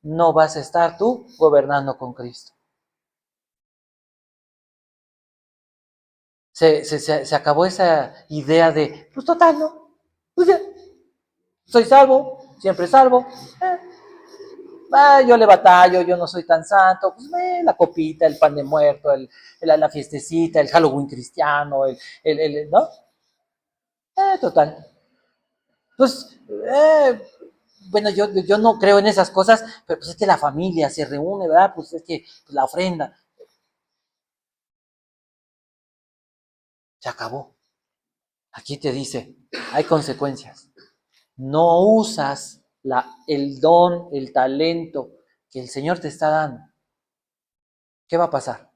no vas a estar tú gobernando con Cristo. Se acabó esa idea de, pues total, ¿no? Pues ya, soy salvo, siempre salvo. Yo le batallo, yo no soy tan santo. Pues la copita, el pan de muerto, la fiestecita, el Halloween cristiano, ¿no? Total. Pues, bueno, yo no creo en esas cosas, pero pues es que la familia se reúne, ¿verdad? Pues es que pues, la ofrenda. Se acabó. Aquí te dice, hay consecuencias. No usas el don, el talento que el Señor te está dando. ¿Qué va a pasar?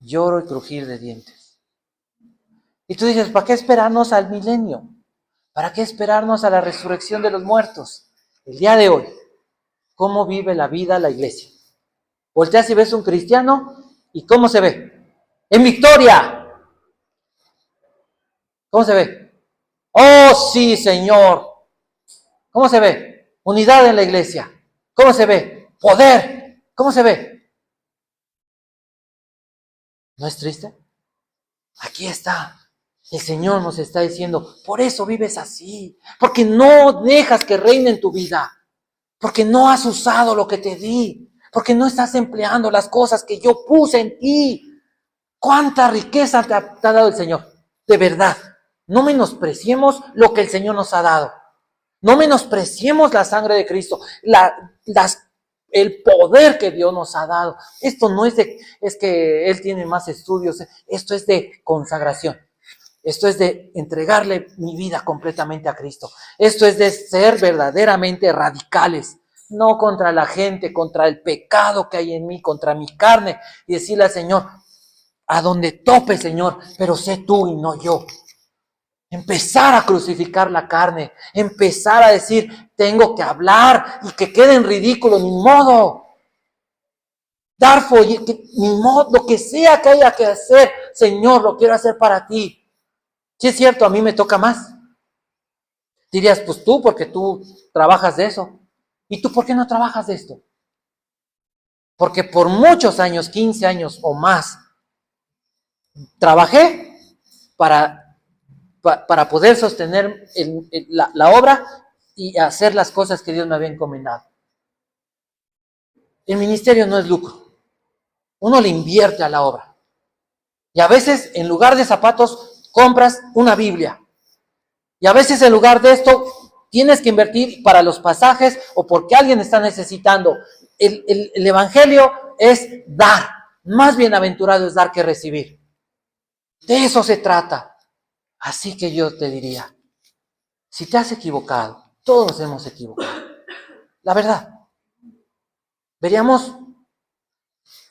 Lloro y crujir de dientes. Y tú dices, ¿para qué esperarnos al milenio? ¿Para qué esperarnos a la resurrección de los muertos? El día de hoy, ¿cómo vive la vida la iglesia? Volteas y ves un cristiano, ¿y cómo se ve? ¡En victoria! ¿Cómo se ve? ¡Oh, sí, Señor! ¿Cómo se ve? Unidad en la iglesia. ¿Cómo se ve? Poder. ¿Cómo se ve? ¿No es triste? Aquí está. El Señor nos está diciendo, por eso vives así, porque no dejas que reine en tu vida, porque no has usado lo que te di, porque no estás empleando las cosas que yo puse en ti. ¿Cuánta riqueza te ha dado el Señor? De verdad, no menospreciemos lo que el Señor nos ha dado. No menospreciemos la sangre de Cristo, el poder que Dios nos ha dado. Esto no es que Él tiene más estudios, esto es de consagración. Esto es de entregarle mi vida completamente a Cristo. Esto es de ser verdaderamente radicales, no contra la gente, contra el pecado que hay en mí, contra mi carne, y decirle al Señor, a donde tope, Señor, pero sé tú y no yo. Empezar a crucificar la carne, empezar a decir, tengo que hablar y que quede en ridículo, ni modo. Dar ni modo, lo que sea que haya que hacer, Señor, lo quiero hacer para ti. Si es cierto, a mí me toca más. Dirías, pues tú, porque tú trabajas de eso. ¿Y tú por qué no trabajas de esto? Porque por muchos años, 15 años o más, trabajé para poder sostener la obra y hacer las cosas que Dios me había encomendado. El ministerio no es lucro. Uno le invierte a la obra. Y a veces en lugar de zapatos compras una Biblia. Y a veces en lugar de esto tienes que invertir para los pasajes o porque alguien está necesitando. El Evangelio es dar. Más bienaventurado es dar que recibir. De eso se trata. Así que yo te diría, si te has equivocado, todos hemos equivocado. La verdad. Veríamos,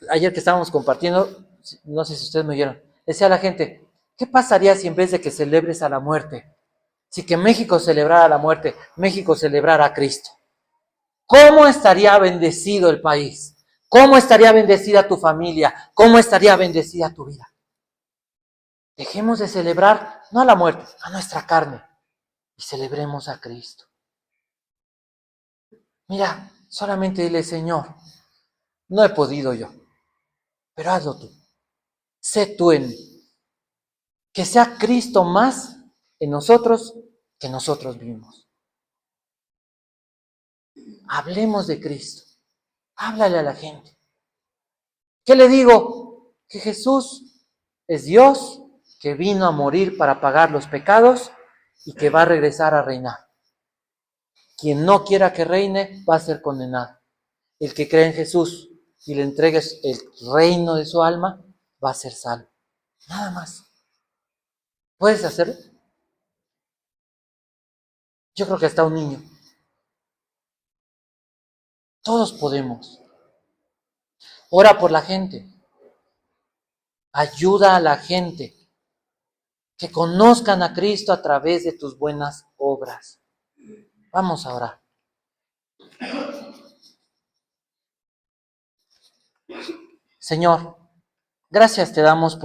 ayer que estábamos compartiendo, no sé si ustedes me oyeron, decía a la gente, ¿qué pasaría si en vez de que celebres a la muerte, si que México celebrara la muerte, México celebrara a Cristo? ¿Cómo estaría bendecido el país? ¿Cómo estaría bendecida tu familia? ¿Cómo estaría bendecida tu vida? Dejemos de celebrar, no a la muerte, a nuestra carne, y celebremos a Cristo. Mira, solamente dile, Señor, no he podido yo, pero hazlo tú. Sé tú en mí. Que sea Cristo más en nosotros que nosotros mismos. Hablemos de Cristo. Háblale a la gente. ¿Qué le digo? Que Jesús es Dios, que vino a morir para pagar los pecados y que va a regresar a reinar. Quien no quiera que reine va a ser condenado. El que cree en Jesús y le entregue el reino de su alma va a ser salvo. Nada más. ¿Puedes hacerlo? Yo creo que hasta un niño. Todos podemos. Ora por la gente. Ayuda a la gente. Que conozcan a Cristo a través de tus buenas obras. Vamos a orar. Señor, gracias te damos por